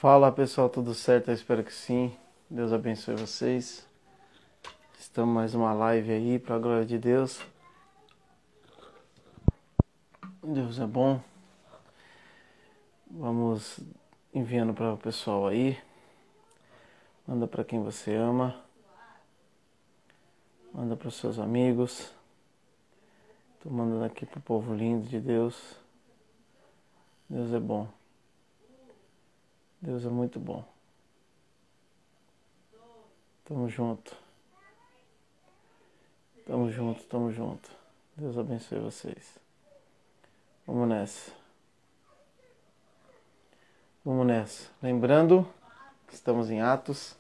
Fala pessoal, tudo certo? Eu espero que sim. Deus abençoe vocês. Estamos mais uma live aí para a glória de Deus. Deus é bom. Vamos enviando para o pessoal aí. Manda para quem você ama. Manda para os seus amigos. Estou mandando aqui para o povo lindo de Deus. Deus é bom. Deus é muito bom. Tamo junto. Tamo junto, tamo junto. Deus abençoe vocês. Vamos nessa. Vamos nessa. Lembrando que estamos em Atos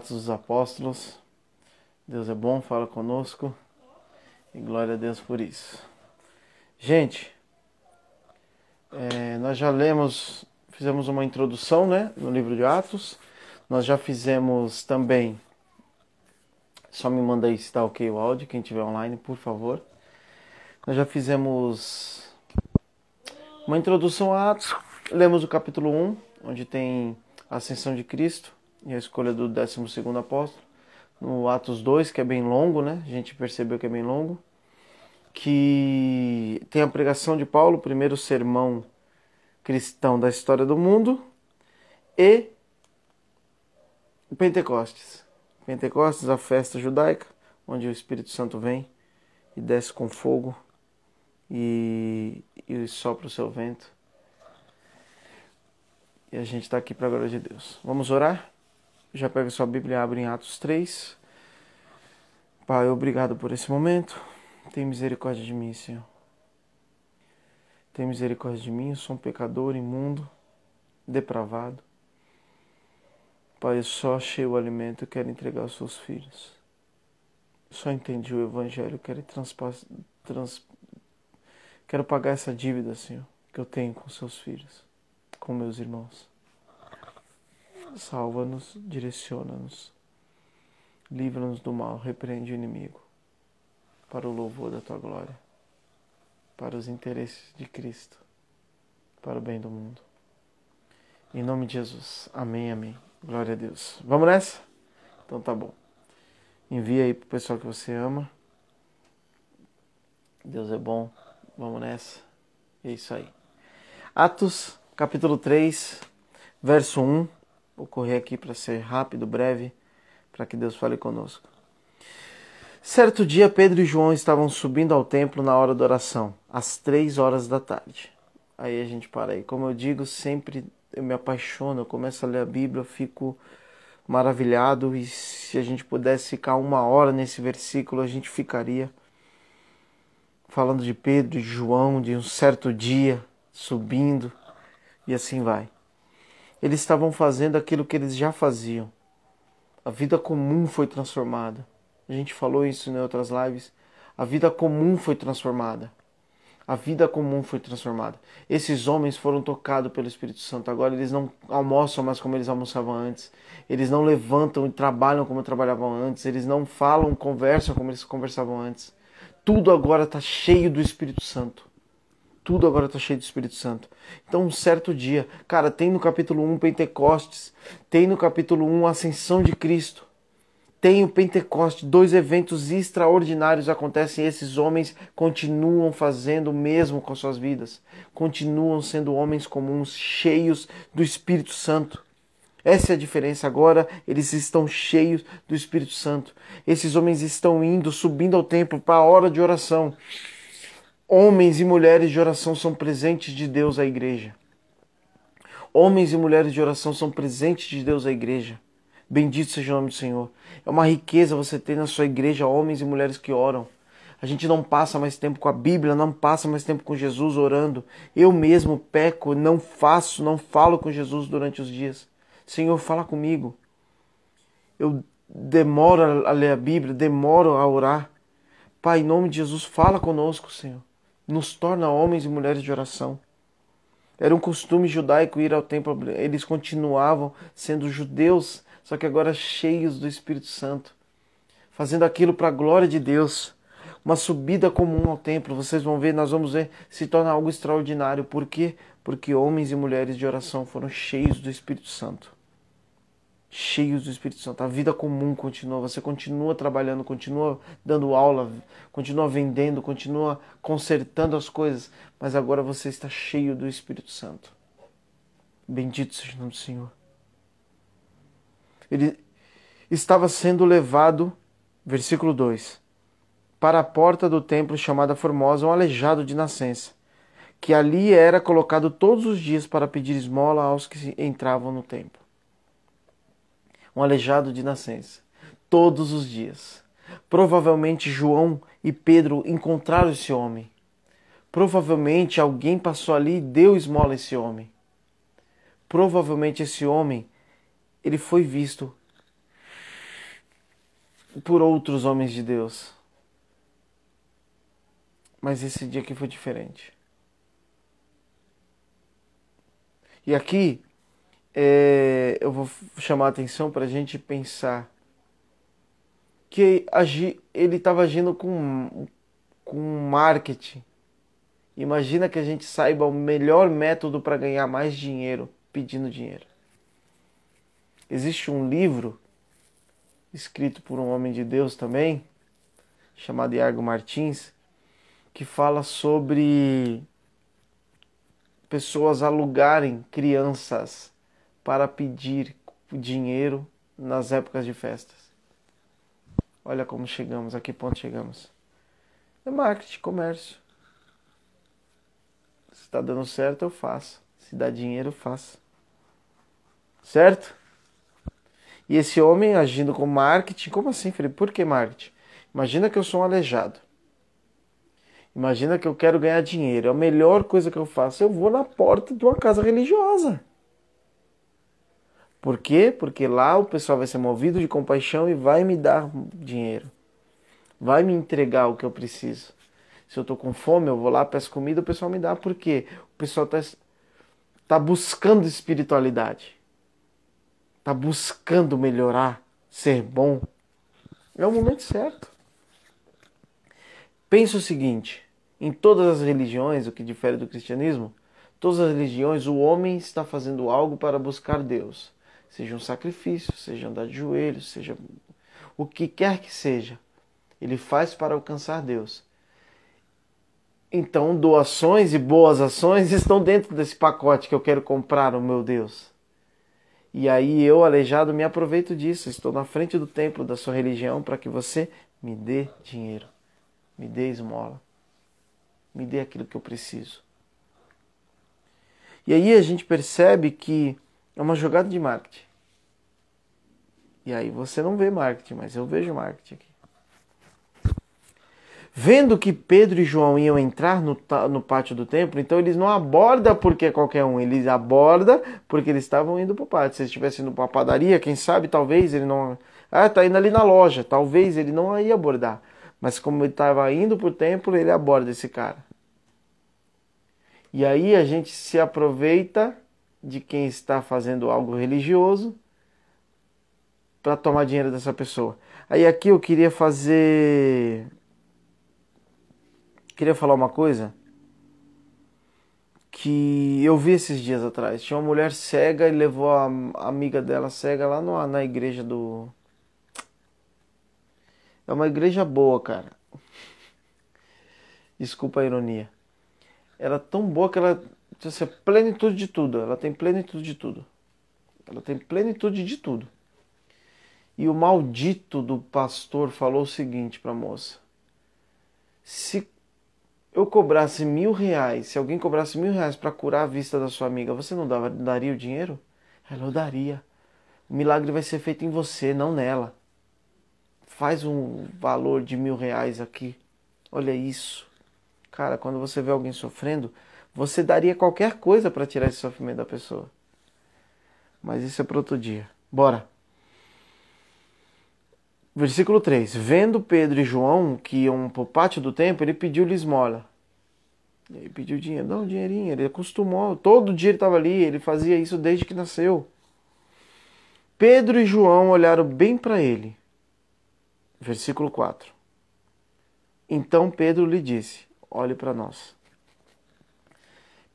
dos Apóstolos. Deus é bom, fala conosco. E glória a Deus por isso. Gente, nós já fizemos uma introdução, né, no livro de Atos. Nós já fizemos também, só me manda aí se está ok o áudio, quem estiver online, por favor. Nós já fizemos uma introdução a Atos, lemos o capítulo 1, onde tem a ascensão de Cristo e a escolha do 12º apóstolo. No Atos 2, que é bem longo, né? A gente percebeu que é bem longo. Que tem a pregação de Paulo, o primeiro sermão cristão da história do mundo. E Pentecostes. Pentecostes, a festa judaica, onde o Espírito Santo vem e desce com fogo e sopra o seu vento. E a gente está aqui para a glória de Deus. Vamos orar? Já pega sua Bíblia e abre em Atos 3. Pai, obrigado por esse momento. Tem misericórdia de mim, Senhor. Tem misericórdia de mim, eu sou um pecador imundo, depravado. Pai, eu só achei o alimento e quero entregar aos seus filhos. Só entendi o Evangelho, quero pagar essa dívida, Senhor, que eu tenho com seus filhos, com meus irmãos. Salva-nos, direciona-nos, livra-nos do mal, repreende o inimigo, para o louvor da Tua glória, para os interesses de Cristo, para o bem do mundo. Em nome de Jesus, amém, amém. Glória a Deus. Vamos nessa? Então tá bom. Envia aí pro pessoal que você ama. Deus é bom. Vamos nessa. É isso aí. Atos, capítulo 3, verso 1. Vou correr aqui para ser rápido, breve, para que Deus fale conosco. Certo dia, Pedro e João estavam subindo ao templo na hora da oração, às 3 horas da tarde. Aí a gente para aí. Como eu digo, sempre eu me apaixono, eu começo a ler a Bíblia, eu fico maravilhado. E se a gente pudesse ficar 1 hora nesse versículo, a gente ficaria falando de Pedro e João, de um certo dia, subindo, e assim vai. Eles estavam fazendo aquilo que eles já faziam. A vida comum foi transformada. A gente falou isso em outras lives. A vida comum foi transformada. A vida comum foi transformada. Esses homens foram tocados pelo Espírito Santo. Agora eles não almoçam mais como eles almoçavam antes. Eles não levantam e trabalham como trabalhavam antes. Eles não falam, conversam como eles conversavam antes. Tudo agora está cheio do Espírito Santo. Tudo agora está cheio do Espírito Santo. Então, um certo dia, cara, tem no capítulo 1 Pentecostes, tem no capítulo 1 a Ascensão de Cristo, tem o Pentecostes, 2 eventos extraordinários acontecem e esses homens continuam fazendo o mesmo com suas vidas. Continuam sendo homens comuns, cheios do Espírito Santo. Essa é a diferença. Agora eles estão cheios do Espírito Santo. Esses homens estão subindo ao templo para a hora de oração. Homens e mulheres de oração são presentes de Deus à igreja. Homens e mulheres de oração são presentes de Deus à igreja. Bendito seja o nome do Senhor. É uma riqueza você ter na sua igreja homens e mulheres que oram. A gente não passa mais tempo com a Bíblia, não passa mais tempo com Jesus orando. Eu mesmo peco, não falo com Jesus durante os dias. Senhor, fala comigo. Eu demoro a ler a Bíblia, demoro a orar. Pai, em nome de Jesus, fala conosco, Senhor. Nos torna homens e mulheres de oração. Era um costume judaico ir ao templo. Eles continuavam sendo judeus, só que agora cheios do Espírito Santo. Fazendo aquilo para a glória de Deus. uma subida comum ao templo. Vocês vão ver, nós vamos ver, se torna algo extraordinário. Por quê? Porque homens e mulheres de oração foram cheios do Espírito Santo. Cheios do Espírito Santo. A vida comum continua, você continua trabalhando, continua dando aula, continua vendendo, continua consertando as coisas, mas agora você está cheio do Espírito Santo. Bendito seja o nome do Senhor. Ele estava sendo levado, versículo 2, para a porta do templo chamada Formosa, um aleijado de nascença, que ali era colocado todos os dias para pedir esmola aos que entravam no templo. Um aleijado de nascença, todos os dias. Provavelmente João e Pedro encontraram esse homem. Provavelmente alguém passou ali e deu esmola a esse homem. Provavelmente esse homem, ele foi visto por outros homens de Deus. Mas esse dia aqui foi diferente. E aqui, eu vou chamar a atenção para a gente pensar que ele estava agindo com marketing. Imagina que a gente saiba o melhor método para ganhar mais dinheiro pedindo dinheiro. Existe um livro escrito por um homem de Deus também, chamado Iago Martins, que fala sobre pessoas alugarem crianças para pedir dinheiro nas épocas de festas. Olha como chegamos, a que ponto chegamos. É marketing, comércio. Se está dando certo, eu faço. Se dá dinheiro, eu faço. Certo? E esse homem agindo com marketing, como assim, Felipe? Por que marketing? Imagina que eu sou um aleijado. Imagina que eu quero ganhar dinheiro. A melhor coisa que eu faço, eu vou na porta de uma casa religiosa. Por quê? Porque lá o pessoal vai ser movido de compaixão e vai me dar dinheiro. Vai me entregar o que eu preciso. Se eu estou com fome, eu vou lá, peço comida, o pessoal me dá. Por quê? O pessoal tá buscando espiritualidade. Está buscando melhorar, ser bom. É o momento certo. Pensa o seguinte, em todas as religiões, o que difere do cristianismo, todas as religiões, o homem está fazendo algo para buscar Deus. Seja um sacrifício, seja andar de joelhos, seja o que quer que seja. Ele faz para alcançar Deus. Então, doações e boas ações estão dentro desse pacote que eu quero comprar o meu Deus. E aí eu, aleijado, me aproveito disso. Estou na frente do templo da sua religião para que você me dê dinheiro, me dê esmola, me dê aquilo que eu preciso. E aí a gente percebe que é uma jogada de marketing. E aí você não vê marketing, mas eu vejo marketing aqui. Vendo que Pedro e João iam entrar no pátio do templo, então eles não abordam porque é qualquer um, eles abordam porque eles estavam indo para o pátio. Se eles estivessem indo para a padaria, quem sabe, talvez ele não... tá indo ali na loja, talvez ele não ia abordar. Mas como ele estava indo para o templo, ele aborda esse cara. E aí a gente se aproveita de quem está fazendo algo religioso para tomar dinheiro dessa pessoa. Aí aqui eu queria falar uma coisa que eu vi esses dias atrás. Tinha uma mulher cega e levou a amiga dela cega lá na igreja do... É uma igreja boa, cara. Desculpa a ironia. Ela é tão boa que ela tem plenitude de tudo. Ela tem plenitude de tudo. Ela tem plenitude de tudo. E o maldito do pastor falou o seguinte para a moça. Se eu cobrasse R$1.000, se alguém cobrasse R$1.000 para curar a vista da sua amiga, você não daria o dinheiro? Ela, eu daria. O milagre vai ser feito em você, não nela. Faz um valor de R$1.000 aqui. Olha isso. Cara, quando você vê alguém sofrendo, você daria qualquer coisa para tirar esse sofrimento da pessoa. Mas isso é para outro dia. Bora. Versículo 3. Vendo Pedro e João que iam para o pátio do templo, ele pediu-lhe esmola. Ele pediu dinheiro. Dá um dinheirinho. Ele acostumou. Todo dia ele estava ali. Ele fazia isso desde que nasceu. Pedro e João olharam bem para ele. Versículo 4. Então Pedro lhe disse: olhe para nós.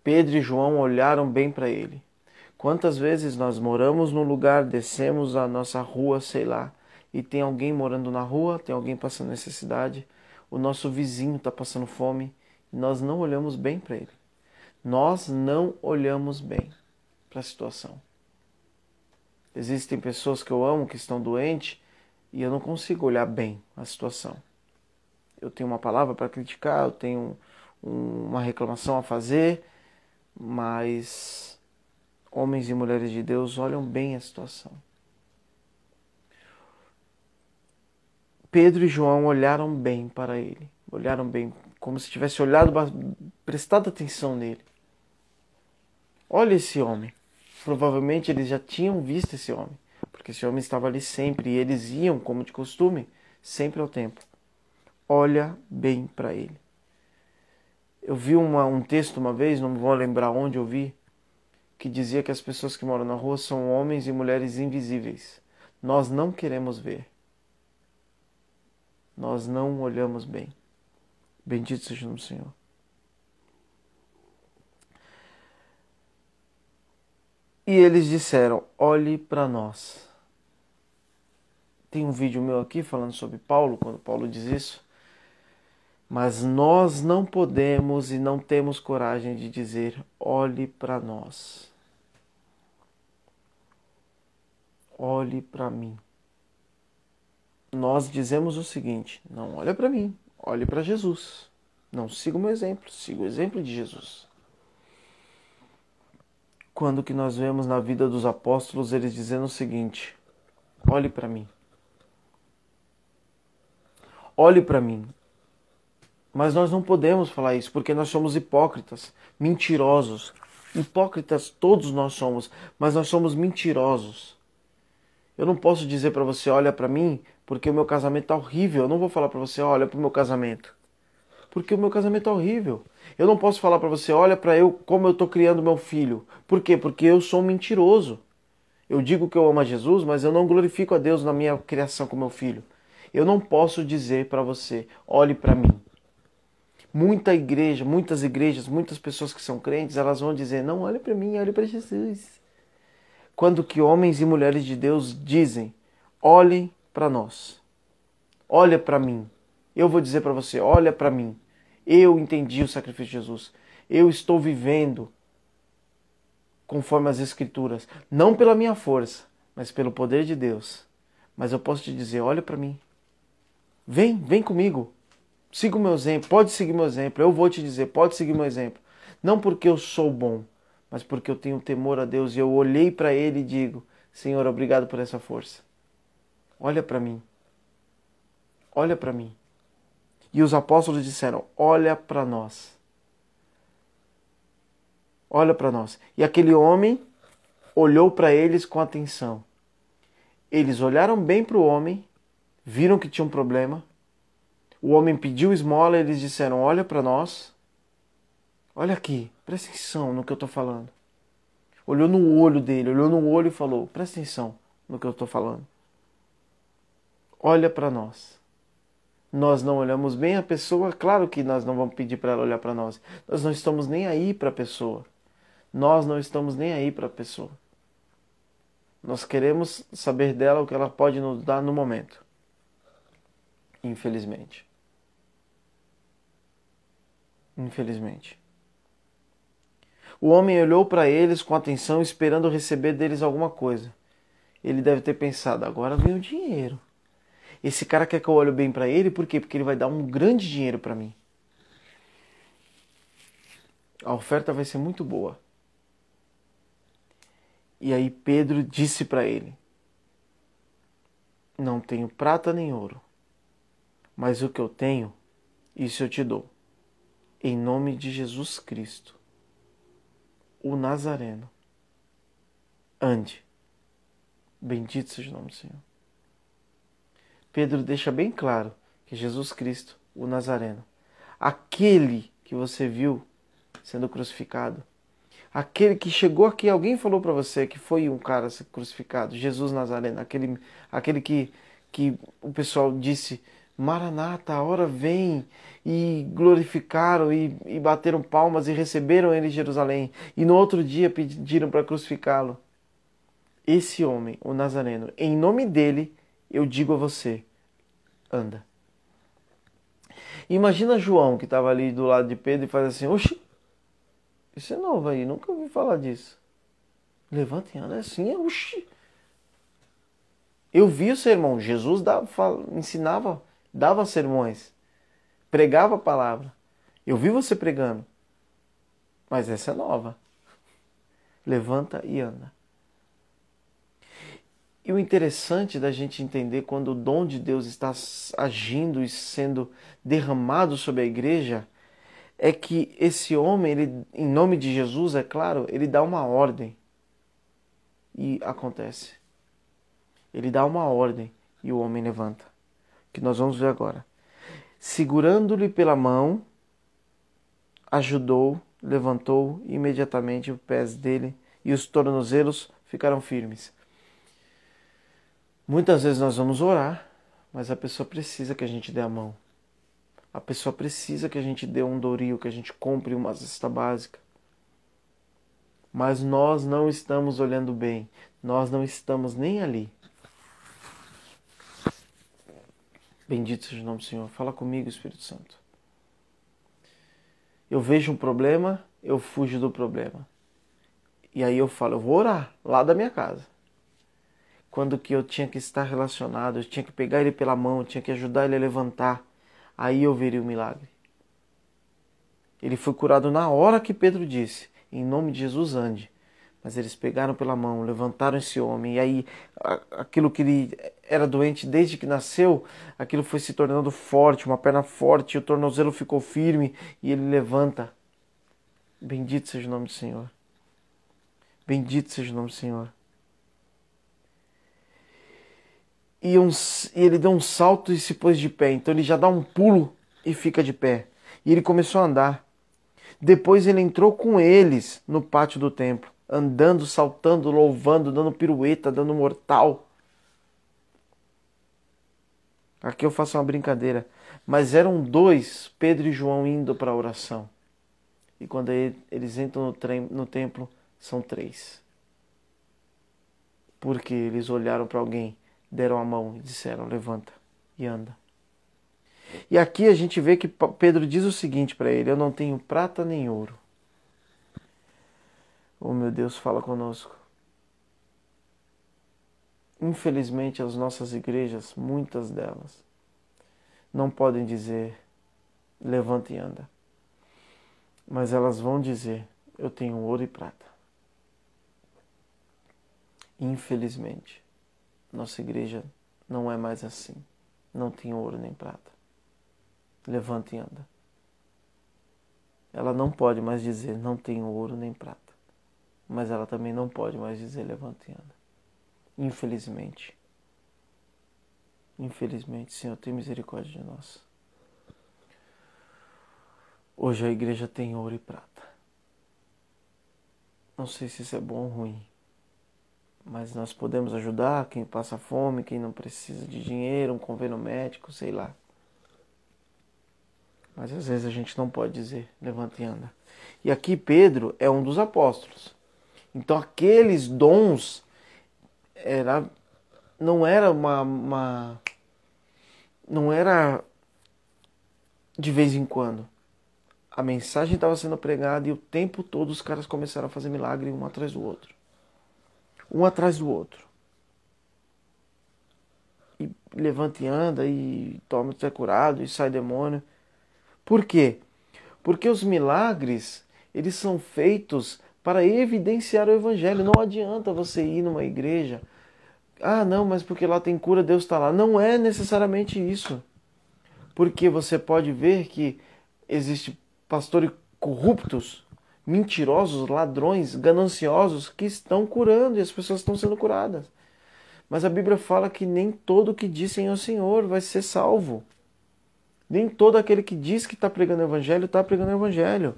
Pedro e João olharam bem para ele. Quantas vezes nós moramos num lugar, descemos a nossa rua, sei lá, e tem alguém morando na rua, tem alguém passando necessidade, o nosso vizinho está passando fome, e nós não olhamos bem para ele. Nós não olhamos bem para a situação. Existem pessoas que eu amo que estão doentes e eu não consigo olhar bem a situação. Eu tenho uma palavra para criticar, eu tenho uma reclamação a fazer, mas homens e mulheres de Deus olham bem a situação. Pedro e João olharam bem para ele, olharam bem, como se tivesse olhado, prestado atenção nele. Olha esse homem. Provavelmente eles já tinham visto esse homem, porque esse homem estava ali sempre e eles iam, como de costume, sempre ao templo. Olha bem para ele. Eu vi um texto uma vez, não vou lembrar onde eu vi, que dizia que as pessoas que moram na rua são homens e mulheres invisíveis. Nós não queremos ver. Nós não olhamos bem. Bendito seja o nome do Senhor. E eles disseram: olhe para nós. Tem um vídeo meu aqui falando sobre Paulo, quando Paulo diz isso. Mas nós não podemos e não temos coragem de dizer: olhe para nós. Olhe para mim. Nós dizemos o seguinte: não olha para mim, olhe para Jesus. Não siga o meu exemplo, siga o exemplo de Jesus. Quando que nós vemos na vida dos apóstolos eles dizendo o seguinte: olhe para mim. Olhe para mim. Mas nós não podemos falar isso, porque nós somos hipócritas, mentirosos. Hipócritas todos nós somos, mas nós somos mentirosos. Eu não posso dizer para você: olha para mim, porque o meu casamento está horrível. Eu não vou falar para você: olha para o meu casamento, porque o meu casamento está horrível. Eu não posso falar para você: olha para eu como eu estou criando meu filho. Por quê? Porque eu sou um mentiroso. Eu digo que eu amo a Jesus, mas eu não glorifico a Deus na minha criação com meu filho. Eu não posso dizer para você: olhe para mim. Muitas igrejas, muitas pessoas que são crentes, elas vão dizer: não, olhe para mim, olhe para Jesus. Quando que homens e mulheres de Deus dizem: olhem para nós, olha para mim. Eu vou dizer para você: olha para mim. Eu entendi o sacrifício de Jesus. Eu estou vivendo conforme as Escrituras, não pela minha força, mas pelo poder de Deus. Mas eu posso te dizer: olha para mim. Vem comigo. Siga o meu exemplo, pode seguir meu exemplo. Eu vou te dizer: pode seguir meu exemplo. Não porque eu sou bom, mas porque eu tenho temor a Deus e eu olhei para Ele e digo: Senhor, obrigado por essa força. Olha para mim. Olha para mim. E os apóstolos disseram: olha para nós. Olha para nós. E aquele homem olhou para eles com atenção. Eles olharam bem para o homem, viram que tinha um problema. O homem pediu esmola e eles disseram: olha para nós. Olha aqui, presta atenção no que eu estou falando. Olhou no olho dele, olhou no olho e falou: presta atenção no que eu estou falando. Olha para nós. Nós não olhamos bem a pessoa, claro que nós não vamos pedir para ela olhar para nós. Nós não estamos nem aí para a pessoa. Nós não estamos nem aí para a pessoa. Nós queremos saber dela o que ela pode nos dar no momento. Infelizmente. Infelizmente. O homem olhou para eles com atenção, esperando receber deles alguma coisa. Ele deve ter pensado: agora vem o dinheiro. Esse cara quer que eu olhe bem para ele, por quê? Porque ele vai dar um grande dinheiro para mim. A oferta vai ser muito boa. E aí Pedro disse para ele: não tenho prata nem ouro, mas o que eu tenho, isso eu te dou. Em nome de Jesus Cristo, o Nazareno, ande. Bendito seja o nome do Senhor. Pedro deixa bem claro que Jesus Cristo, o Nazareno, aquele que você viu sendo crucificado, aquele que chegou aqui, alguém falou para você que foi um cara crucificado, Jesus Nazareno, aquele que o pessoal disse: Maranata, a hora vem. E glorificaram e bateram palmas e receberam ele em Jerusalém. E no outro dia pediram para crucificá-lo. Esse homem, o Nazareno, em nome dele, eu digo a você, anda. Imagina João, que estava ali do lado de Pedro, e faz assim, oxi, isso é novo aí, nunca ouvi falar disso. Levanta e anda assim, oxi. Eu vi o sermão, Jesus ensinava, dava sermões, pregava a palavra. Eu vi você pregando, mas essa é nova. Levanta e anda. E o interessante da gente entender quando o dom de Deus está agindo e sendo derramado sobre a igreja, é que esse homem, ele, em nome de Jesus, é claro, ele dá uma ordem e acontece. Ele dá uma ordem e o homem levanta. Que nós vamos ver agora. Segurando-lhe pela mão, ajudou, levantou imediatamente os pés dele e os tornozelos ficaram firmes. Muitas vezes nós vamos orar, mas a pessoa precisa que a gente dê a mão. A pessoa precisa que a gente dê um Doril, que a gente compre uma cesta básica. Mas nós não estamos olhando bem. Nós não estamos nem ali. Bendito seja o nome do Senhor. Fala comigo, Espírito Santo. Eu vejo um problema, eu fujo do problema. E aí eu falo, eu vou orar lá da minha casa. Quando que eu tinha que estar relacionado, eu tinha que pegar ele pela mão, eu tinha que ajudar ele a levantar. Aí eu veria o milagre. Ele foi curado na hora que Pedro disse, em nome de Jesus ande. Mas eles pegaram pela mão, levantaram esse homem. E aí aquilo que ele era doente desde que nasceu, aquilo foi se tornando forte, uma perna forte, o tornozelo ficou firme e ele levanta. Bendito seja o nome do Senhor. Bendito seja o nome do Senhor. E ele deu um salto e se pôs de pé. Então ele já dá um pulo e fica de pé. E ele começou a andar. Depois ele entrou com eles no pátio do templo, andando, saltando, louvando, dando pirueta, dando mortal. Aqui eu faço uma brincadeira. Mas eram dois, Pedro e João, indo para a oração. E quando eles entram no templo, são três. Porque eles olharam para alguém, deram a mão e disseram, levanta e anda. E aqui a gente vê que Pedro diz o seguinte para ele, eu não tenho prata nem ouro. Oh meu Deus, fala conosco. Infelizmente as nossas igrejas, muitas delas, não podem dizer, levanta e anda. Mas elas vão dizer, eu tenho ouro e prata. Infelizmente, nossa igreja não é mais assim. Não tem ouro nem prata. Levanta e anda. Ela não pode mais dizer, não tenho ouro nem prata. Mas ela também não pode mais dizer, levanta e anda. Infelizmente. Infelizmente, Senhor, tem misericórdia de nós. Hoje a igreja tem ouro e prata. Não sei se isso é bom ou ruim. Mas nós podemos ajudar quem passa fome, quem não precisa de dinheiro, um convênio médico, sei lá. Mas às vezes a gente não pode dizer, levanta e anda. E aqui Pedro é um dos apóstolos. Então aqueles dons não era não era de vez em quando. A mensagem estava sendo pregada e o tempo todo os caras começaram a fazer milagre um atrás do outro. Um atrás do outro. E levanta e anda, e toma, tu é curado, e sai demônio. Por quê? Porque os milagres, eles são feitos para evidenciar o evangelho. Não adianta você ir numa igreja, ah não, mas porque lá tem cura, Deus está lá. Não é necessariamente isso. Porque você pode ver que existem pastores corruptos, mentirosos, ladrões, gananciosos que estão curando e as pessoas estão sendo curadas. Mas a Bíblia fala que nem todo que diz Senhor, Senhor vai ser salvo. Nem todo aquele que diz que está pregando o Evangelho está pregando o Evangelho.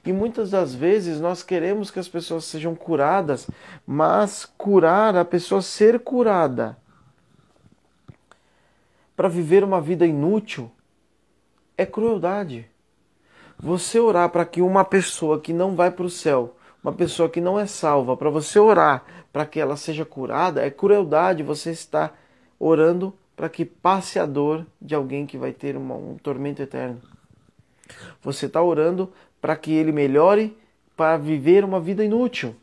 E muitas das vezes nós queremos que as pessoas sejam curadas, mas curar, a pessoa ser curada, para viver uma vida inútil é crueldade. Você orar para que uma pessoa que não vai para o céu, uma pessoa que não é salva, para você orar para que ela seja curada, é crueldade. Você está orando para que passe a dor de alguém que vai ter um tormento eterno. Você está orando para que ele melhore para viver uma vida inútil.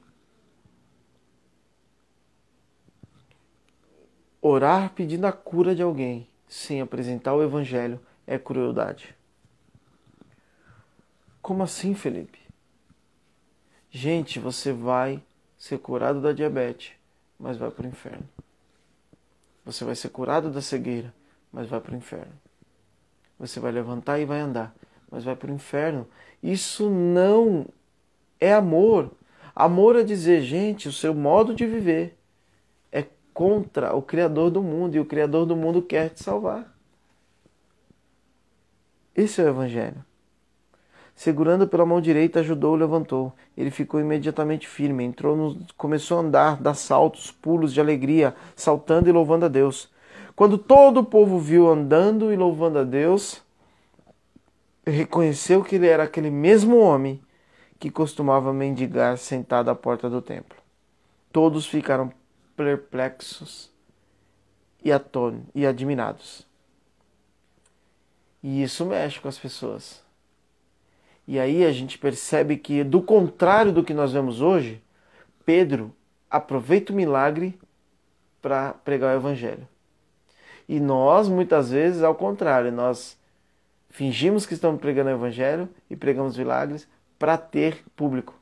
Orar pedindo a cura de alguém sem apresentar o evangelho é crueldade. Como assim, Felipe? Gente, você vai ser curado da diabetes, mas vai para o inferno. Você vai ser curado da cegueira, mas vai para o inferno. Você vai levantar e vai andar, mas vai para o inferno. Isso não é amor. Amor é dizer, gente, o seu modo de viver é contra o Criador do mundo, e o Criador do mundo quer te salvar. Esse é o Evangelho. Segurando pela mão direita, ajudou-o, levantou. Ele ficou imediatamente firme, começou a andar, dar saltos, pulos de alegria, saltando e louvando a Deus. Quando todo o povo viu andando e louvando a Deus, reconheceu que ele era aquele mesmo homem que costumava mendigar sentado à porta do templo. Todos ficaram perplexos e admirados. E isso mexe com as pessoas. E aí a gente percebe que, do contrário do que nós vemos hoje, Pedro aproveita o milagre para pregar o evangelho. E nós, muitas vezes, ao contrário, nós fingimos que estamos pregando o evangelho e pregamos milagres para ter público.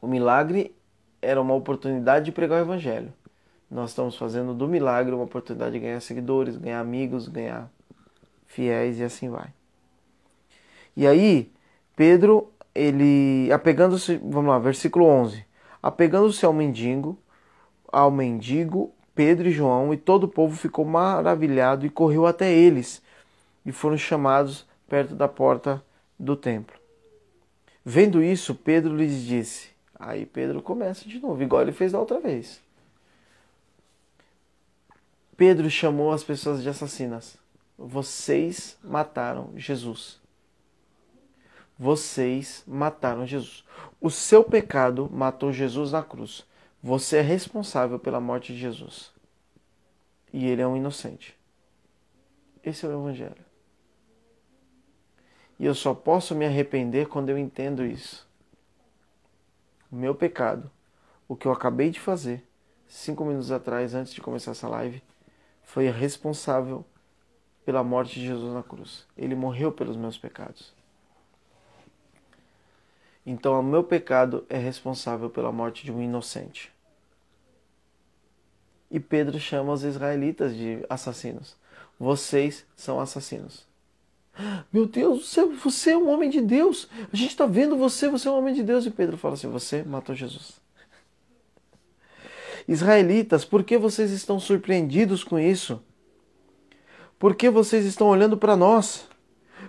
O milagre era uma oportunidade de pregar o evangelho. Nós estamos fazendo do milagre uma oportunidade de ganhar seguidores, ganhar amigos, ganhar fiéis e assim vai. E aí, Pedro, ele, apegando-se, vamos lá, versículo 11. Apegando-se ao mendigo, Pedro e João e todo o povo ficou maravilhado e correu até eles e foram chamados perto da porta do templo. Vendo isso, Pedro lhes disse, aí Pedro começa de novo, igual ele fez da outra vez. Pedro chamou as pessoas de assassinas. Vocês mataram Jesus. Vocês mataram Jesus. O seu pecado matou Jesus na cruz. Você é responsável pela morte de Jesus. E ele é um inocente. Esse é o Evangelho. E eu só posso me arrepender quando eu entendo isso. O meu pecado, o que eu acabei de fazer, 5 minutos atrás, antes de começar essa live, foi responsável pela morte de Jesus na cruz. Ele morreu pelos meus pecados. Então, o meu pecado é responsável pela morte de um inocente. E Pedro chama os israelitas de assassinos. Vocês são assassinos. Meu Deus, você é um homem de Deus. A gente está vendo você é um homem de Deus. E Pedro fala assim, você matou Jesus. Israelitas, por que vocês estão surpreendidos com isso? Por que vocês estão olhando para nós?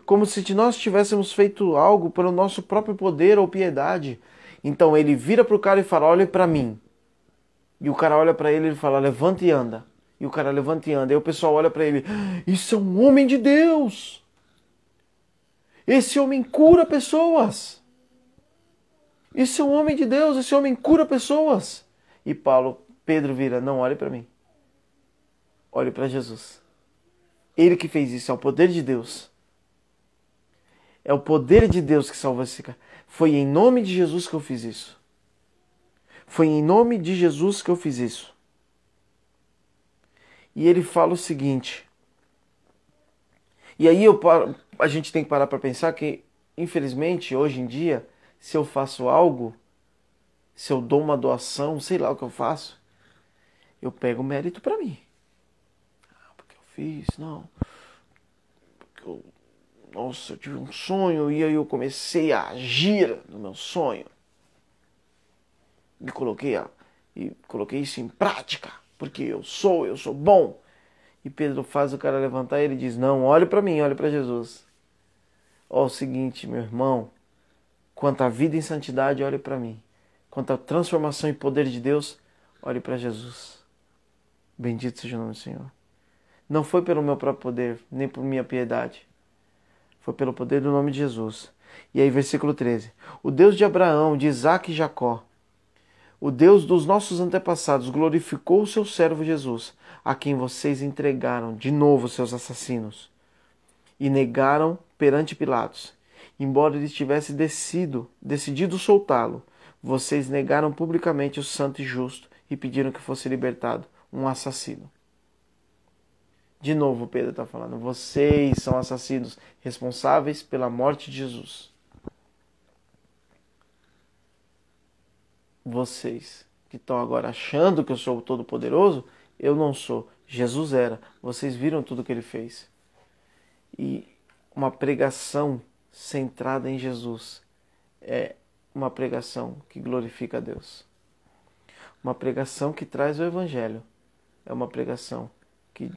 Como se nós tivéssemos feito algo pelo nosso próprio poder ou piedade. Então ele vira para o cara e fala, olha para mim. E o cara olha para ele e fala, levanta e anda. E o cara levanta e anda. E o pessoal olha para ele, isso é um homem de Deus. Esse homem cura pessoas. Esse é um homem de Deus, esse homem cura pessoas. E Pedro vira, não olhe para mim. Olhe para Jesus. Ele que fez isso, é o poder de Deus. É o poder de Deus que salvou esse cara. Foi em nome de Jesus que eu fiz isso. Foi em nome de Jesus que eu fiz isso. E ele fala o seguinte. E aí a gente tem que parar para pensar que, infelizmente, hoje em dia, se eu faço algo, se eu dou uma doação, sei lá o que eu faço, eu pego o mérito para mim. Porque eu fiz, não. Porque nossa, eu tive um sonho e aí eu comecei a agir no meu sonho. E coloquei isso em prática, porque eu sou bom. E Pedro faz o cara levantar e ele diz, não, olhe para mim, olhe para Jesus. Ó, o seguinte, meu irmão, quanto à vida em santidade, olhe para mim. Quanto à transformação e poder de Deus, olhe para Jesus. Bendito seja o nome do Senhor. Não foi pelo meu próprio poder, nem por minha piedade. Foi pelo poder do nome de Jesus. E aí, versículo 13. O Deus de Abraão, de Isaque e Jacó, o Deus dos nossos antepassados, glorificou o seu servo Jesus, a quem vocês entregaram de novo seus assassinos e negaram perante Pilatos. Embora ele tivesse decidido soltá-lo, vocês negaram publicamente o santo e justo e pediram que fosse libertado um assassino. De novo, Pedro está falando, vocês são assassinos responsáveis pela morte de Jesus. Vocês que estão agora achando que eu sou o Todo-Poderoso, eu não sou. Jesus era. Vocês viram tudo que ele fez. E uma pregação centrada em Jesus é uma pregação que glorifica a Deus. Uma pregação que traz o Evangelho é uma pregação que,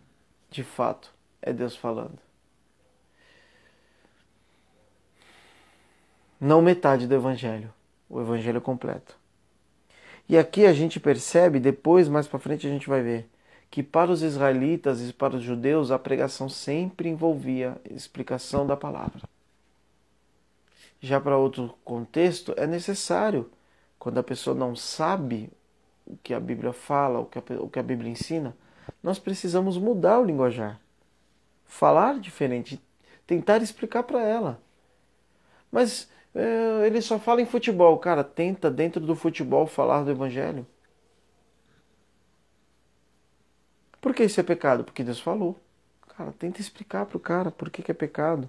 de fato, é Deus falando. Não metade do Evangelho, o Evangelho completo. E aqui a gente percebe, depois, mais para frente a gente vai ver, que para os israelitas e para os judeus a pregação sempre envolvia a explicação da palavra. Já para outro contexto, é necessário, quando a pessoa não sabe o que a Bíblia fala, o que a Bíblia ensina, nós precisamos mudar o linguajar. Falar diferente, tentar explicar para ela. Mas ele só fala em futebol. Cara, tenta dentro do futebol falar do Evangelho. Por que isso é pecado? Porque Deus falou. Cara, tenta explicar pro cara por que é pecado.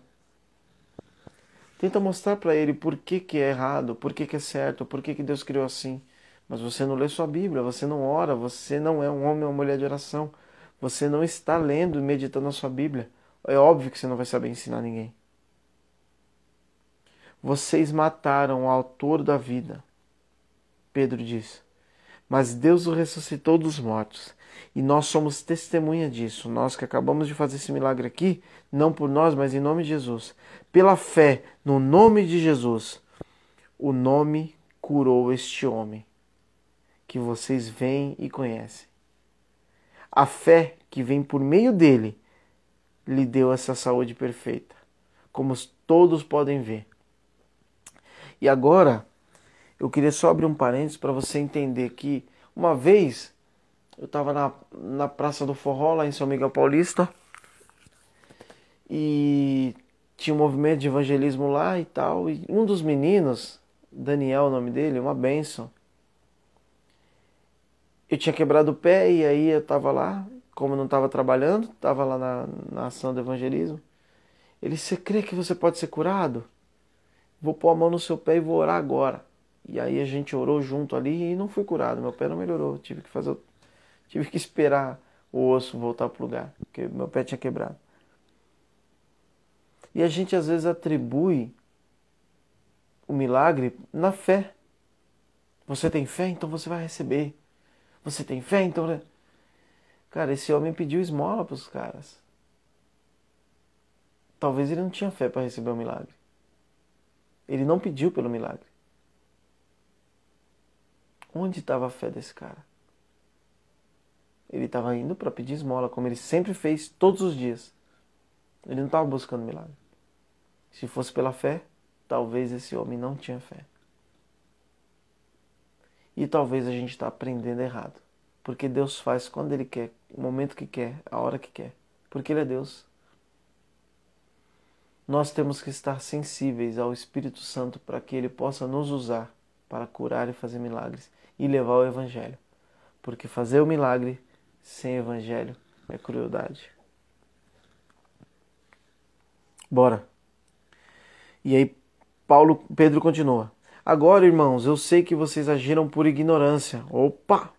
Tenta mostrar para ele por que é errado, por que é certo, por que Deus criou assim. Mas você não lê sua Bíblia, você não ora, você não é um homem ou uma mulher de oração. Você não está lendo e meditando a sua Bíblia. É óbvio que você não vai saber ensinar ninguém. Vocês mataram o autor da vida, Pedro diz. Mas Deus o ressuscitou dos mortos. E nós somos testemunha disso. Nós que acabamos de fazer esse milagre aqui, não por nós, mas em nome de Jesus. Pela fé no nome de Jesus, o nome curou este homem, que vocês veem e conhecem. A fé que vem por meio dele lhe deu essa saúde perfeita, como todos podem ver. E agora, eu queria só abrir um parênteses para você entender que uma vez eu estava na Praça do Forró, lá em São Miguel Paulista, e tinha um movimento de evangelismo lá e tal, e um dos meninos, Daniel o nome dele, uma bênção, eu tinha quebrado o pé e aí eu estava lá, como eu não estava trabalhando, estava lá na ação do evangelismo. Ele, você crê que você pode ser curado? Vou pôr a mão no seu pé e vou orar agora. E aí a gente orou junto ali e não fui curado. Meu pé não melhorou. Tive que esperar o osso voltar para o lugar, porque meu pé tinha quebrado. E a gente às vezes atribui o milagre na fé. Você tem fé, então você vai receber. Você tem fé, então... Cara, esse homem pediu esmola para os caras. Talvez ele não tinha fé para receber o milagre. Ele não pediu pelo milagre. Onde estava a fé desse cara? Ele estava indo para pedir esmola, como ele sempre fez todos os dias. Ele não estava buscando milagre. Se fosse pela fé, talvez esse homem não tinha fé. E talvez a gente está aprendendo errado. Porque Deus faz quando Ele quer, o momento que quer, a hora que quer. Porque Ele é Deus. Nós temos que estar sensíveis ao Espírito Santo para que Ele possa nos usar para curar e fazer milagres e levar o Evangelho. Porque fazer o milagre sem Evangelho é crueldade. Bora. E aí Pedro continua. Agora, irmãos, eu sei que vocês agiram por ignorância. Opa!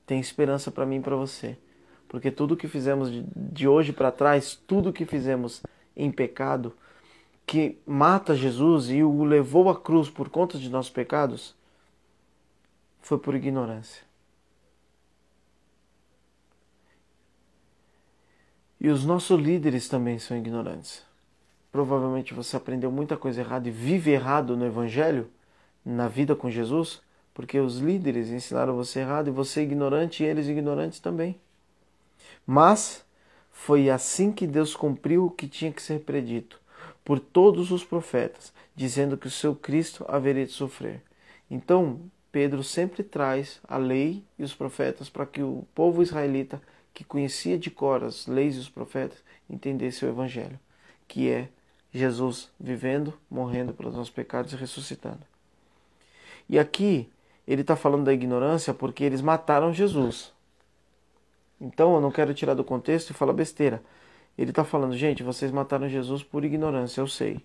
Tem esperança para mim e para você. Porque tudo que fizemos de hoje para trás, tudo que fizemos em pecado, que mata Jesus e o levou à cruz por conta de nossos pecados, foi por ignorância. E os nossos líderes também são ignorantes. Provavelmente você aprendeu muita coisa errada e vive errado no Evangelho, na vida com Jesus, porque os líderes ensinaram você errado e você é ignorante e eles ignorantes também. Mas foi assim que Deus cumpriu o que tinha que ser predito por todos os profetas, dizendo que o seu Cristo haveria de sofrer. Então, Pedro sempre traz a lei e os profetas para que o povo israelita, que conhecia de cor as leis e os profetas, entendesse o Evangelho, que é Jesus vivendo, morrendo pelos nossos pecados e ressuscitando. E aqui ele está falando da ignorância porque eles mataram Jesus. Então eu não quero tirar do contexto e falar besteira. Ele está falando, gente, vocês mataram Jesus por ignorância, eu sei.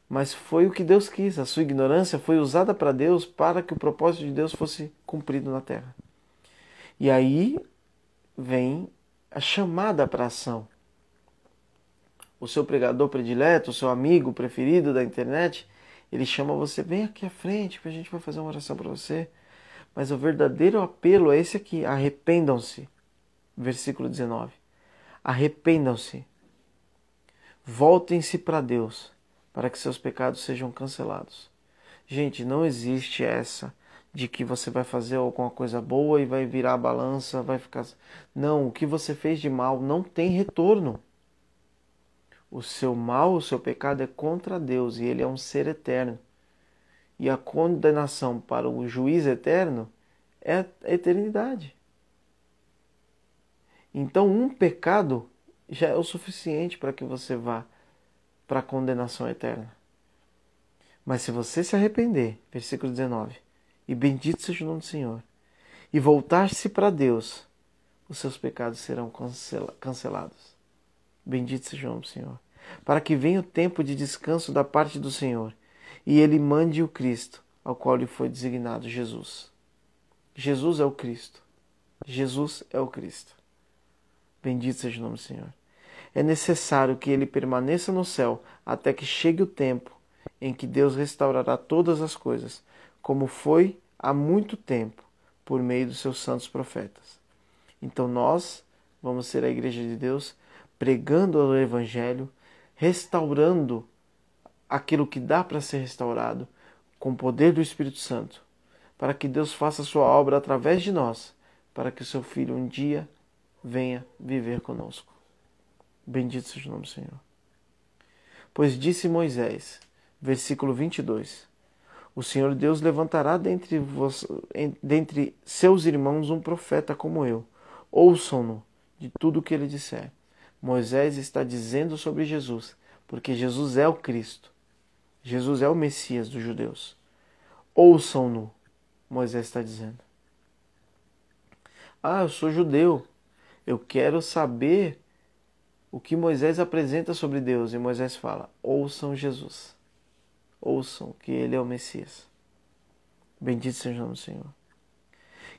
Mas foi o que Deus quis. A sua ignorância foi usada para Deus para que o propósito de Deus fosse cumprido na terra. E aí vem a chamada para a ação. O seu pregador predileto, o seu amigo preferido da internet, ele chama você, vem aqui à frente que a gente vai fazer uma oração para você. Mas o verdadeiro apelo é esse aqui, arrependam-se. Versículo 19. Arrependam-se. Voltem-se para Deus, para que seus pecados sejam cancelados. Gente, não existe essa de que você vai fazer alguma coisa boa e vai virar a balança, vai ficar... Não, o que você fez de mal não tem retorno. O seu mal, o seu pecado é contra Deus e ele é um ser eterno. E a condenação para o juiz eterno é a eternidade. Então, um pecado já é o suficiente para que você vá para a condenação eterna. Mas se você se arrepender, versículo 19, e bendito seja o nome do Senhor, e voltar-se para Deus, os seus pecados serão cancelados. Bendito seja o nome do Senhor. Para que venha o tempo de descanso da parte do Senhor, e Ele mande o Cristo, ao qual lhe foi designado Jesus. Jesus é o Cristo. Jesus é o Cristo. Bendito seja o nome do Senhor. É necessário que Ele permaneça no céu até que chegue o tempo em que Deus restaurará todas as coisas, como foi há muito tempo, por meio dos seus santos profetas. Então nós vamos ser a Igreja de Deus, pregando o Evangelho, restaurando aquilo que dá para ser restaurado, com o poder do Espírito Santo, para que Deus faça a sua obra através de nós, para que o seu Filho um dia venha viver conosco. Bendito seja o nome do Senhor. Pois disse Moisés, versículo 22, o Senhor Deus levantará dentre seus irmãos um profeta como eu. Ouçam-no de tudo o que ele disser. Moisés está dizendo sobre Jesus, porque Jesus é o Cristo. Jesus é o Messias dos judeus. Ouçam-no, Moisés está dizendo. Ah, eu sou judeu. Eu quero saber o que Moisés apresenta sobre Deus. E Moisés fala, ouçam Jesus. Ouçam que ele é o Messias. Bendito seja o nome do Senhor.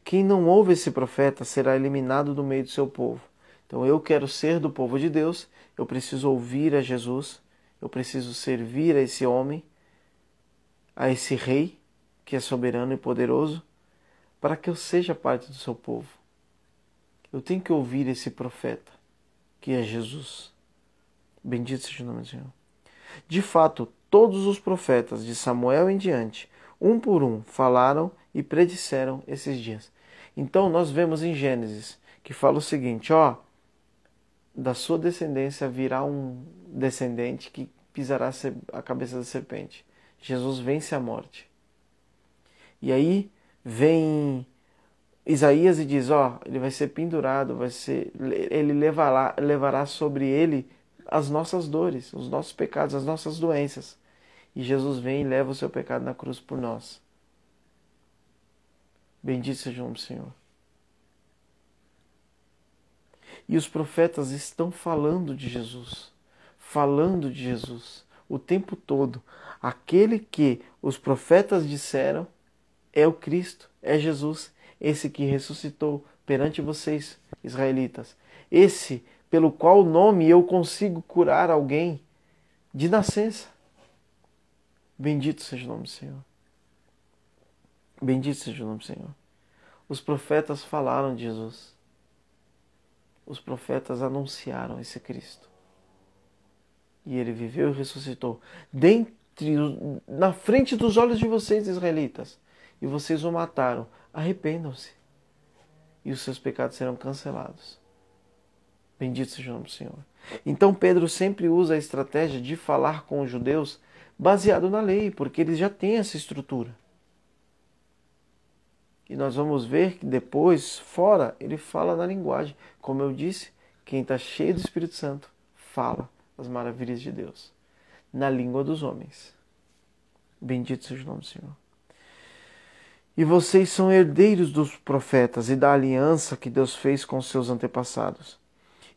Quem não ouve esse profeta será eliminado do meio do seu povo. Então eu quero ser do povo de Deus, eu preciso ouvir a Jesus, eu preciso servir a esse homem, a esse rei, que é soberano e poderoso, para que eu seja parte do seu povo. Eu tenho que ouvir esse profeta, que é Jesus. Bendito seja o nome do Senhor. De fato, todos os profetas de Samuel em diante, um por um, falaram e predisseram esses dias. Então nós vemos em Gênesis que fala o seguinte, da sua descendência virá um descendente que pisará a cabeça da serpente. Jesus vence a morte. E aí vem Isaías e diz, ele vai ser pendurado, ele levará sobre ele as nossas dores, os nossos pecados, as nossas doenças. E Jesus vem e leva o seu pecado na cruz por nós. Bendito seja o nome do Senhor. E os profetas estão falando de Jesus o tempo todo. Aquele que os profetas disseram é o Cristo, é Jesus, esse que ressuscitou perante vocês, israelitas. Esse pelo qual nome eu consigo curar alguém de nascença. Bendito seja o nome do Senhor. Bendito seja o nome do Senhor. Os profetas falaram de Jesus. Os profetas anunciaram esse Cristo. E ele viveu e ressuscitou na frente dos olhos de vocês, israelitas. E vocês o mataram. Arrependam-se. e os seus pecados serão cancelados. Bendito seja o nome do Senhor. Então Pedro sempre usa a estratégia de falar com os judeus baseado na lei, porque eles já têm essa estrutura. E nós vamos ver que depois, fora, ele fala na linguagem. Como eu disse, quem está cheio do Espírito Santo fala as maravilhas de Deus, na língua dos homens. Bendito seja o nome do Senhor. E vocês são herdeiros dos profetas e da aliança que Deus fez com seus antepassados.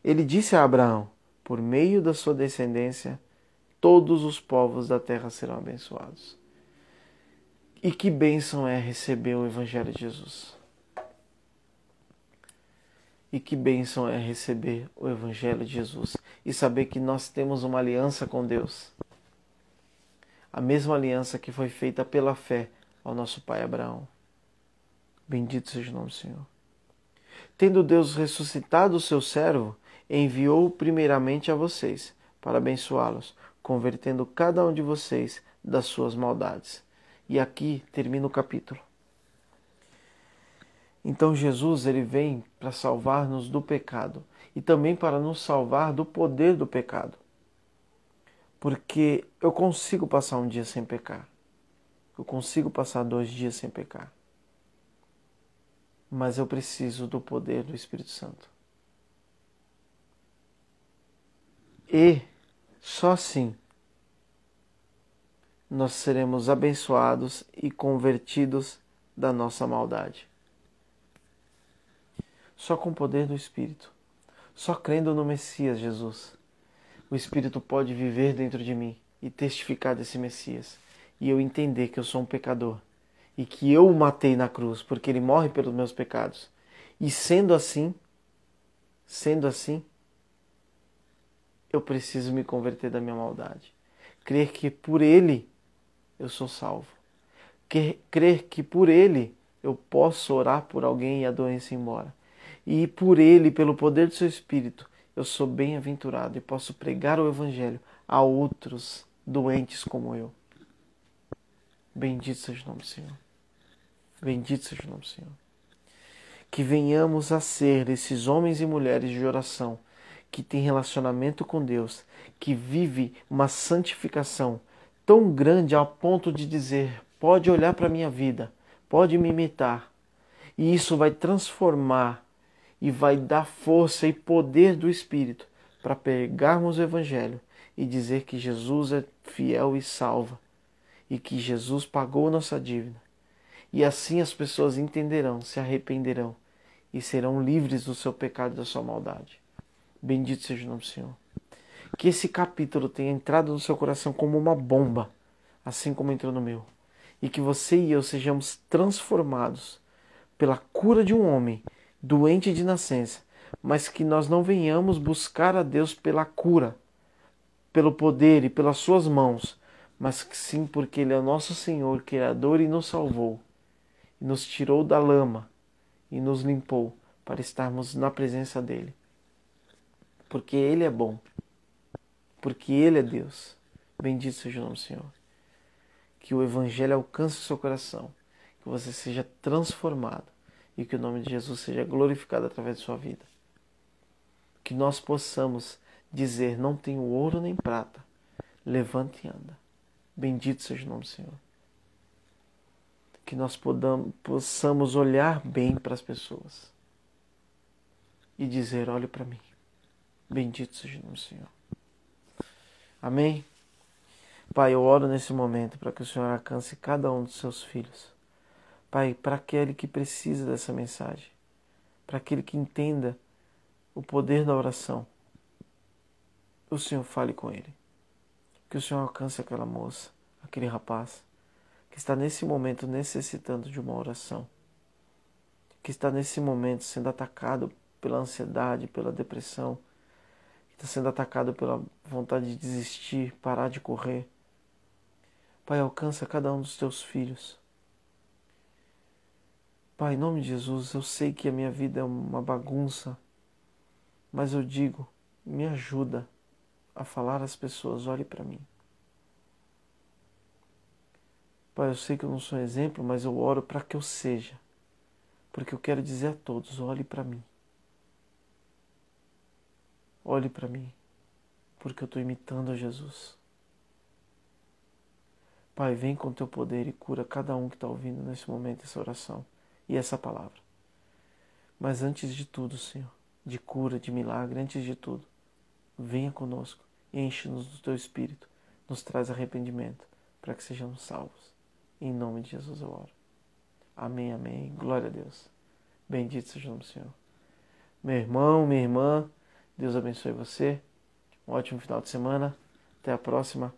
Ele disse a Abraão, por meio da sua descendência, todos os povos da terra serão abençoados. E que bênção é receber o Evangelho de Jesus. E que bênção é receber o Evangelho de Jesus e saber que nós temos uma aliança com Deus. A mesma aliança que foi feita pela fé ao nosso pai Abraão. Bendito seja o nome do Senhor. Tendo Deus ressuscitado o seu servo, enviou-o primeiramente a vocês, para abençoá-los, convertendo cada um de vocês das suas maldades. E aqui termina o capítulo. Então Jesus ele vem para salvar-nos do pecado e também para nos salvar do poder do pecado. Porque eu consigo passar um dia sem pecar. Eu consigo passar 2 dias sem pecar. Mas eu preciso do poder do Espírito Santo. E só assim nós seremos abençoados e convertidos da nossa maldade. Só com o poder do Espírito. Só crendo no Messias Jesus. O Espírito pode viver dentro de mim e testificar desse Messias. E eu entender que eu sou um pecador. E que eu o matei na cruz, porque ele morre pelos meus pecados. E sendo assim, eu preciso me converter da minha maldade. Crer que por ele eu sou salvo. Crer que por ele eu posso orar por alguém e a doença ir embora. E por ele, pelo poder do seu Espírito, eu sou bem-aventurado e posso pregar o Evangelho a outros doentes como eu. Bendito seja o nome do Senhor. Bendito seja o nome do Senhor. Que venhamos a ser esses homens e mulheres de oração, que têm relacionamento com Deus, que vive uma santificação tão grande ao ponto de dizer, pode olhar para a minha vida, pode me imitar. E isso vai transformar e vai dar força e poder do Espírito para pegarmos o Evangelho e dizer que Jesus é fiel e salva. E que Jesus pagou a nossa dívida. E assim as pessoas entenderão, se arrependerão e serão livres do seu pecado e da sua maldade. Bendito seja o nome do Senhor. Que esse capítulo tenha entrado no seu coração como uma bomba, assim como entrou no meu. E que você e eu sejamos transformados pela cura de um homem doente de nascença, mas que nós não venhamos buscar a Deus pela cura, pelo poder e pelas suas mãos, mas que sim porque Ele é o nosso Senhor, Criador e nos salvou, e nos tirou da lama e nos limpou para estarmos na presença dEle. Porque Ele é bom, porque Ele é Deus. Bendito seja o nome do Senhor. Que o Evangelho alcance o seu coração, que você seja transformado e que o nome de Jesus seja glorificado através de sua vida. Que nós possamos dizer, não tenho ouro nem prata, levante e anda. Bendito seja o nome do Senhor. Que nós possamos olhar bem para as pessoas e dizer, olhe para mim. Bendito seja o nome do Senhor. Amém? Pai, eu oro nesse momento para que o Senhor alcance cada um dos seus filhos. Pai, para aquele que precisa dessa mensagem, para aquele que entenda o poder da oração, o Senhor fale com ele. Que o Senhor alcance aquela moça, aquele rapaz, que está nesse momento necessitando de uma oração, que está nesse momento sendo atacado pela ansiedade, pela depressão, que está sendo atacado pela vontade de desistir, parar de correr. Pai, alcança cada um dos teus filhos. Pai, em nome de Jesus, eu sei que a minha vida é uma bagunça, mas eu digo, me ajuda a falar às pessoas, olhe para mim. Pai, eu sei que eu não sou exemplo, mas eu oro para que eu seja. porque eu quero dizer a todos, olhe para mim. Olhe para mim, porque eu estou imitando a Jesus. Pai, vem com teu poder e cura cada um que está ouvindo nesse momento essa oração e essa palavra. Mas antes de tudo, Senhor, de cura, de milagre, antes de tudo, venha conosco e enche-nos do teu Espírito, nos traz arrependimento para que sejamos salvos. Em nome de Jesus eu oro. Amém, amém. Glória a Deus. Bendito seja o nome do Senhor. Meu irmão, minha irmã, Deus abençoe você. Um ótimo final de semana. Até a próxima.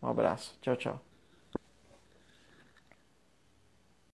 Um abraço. Tchau, tchau.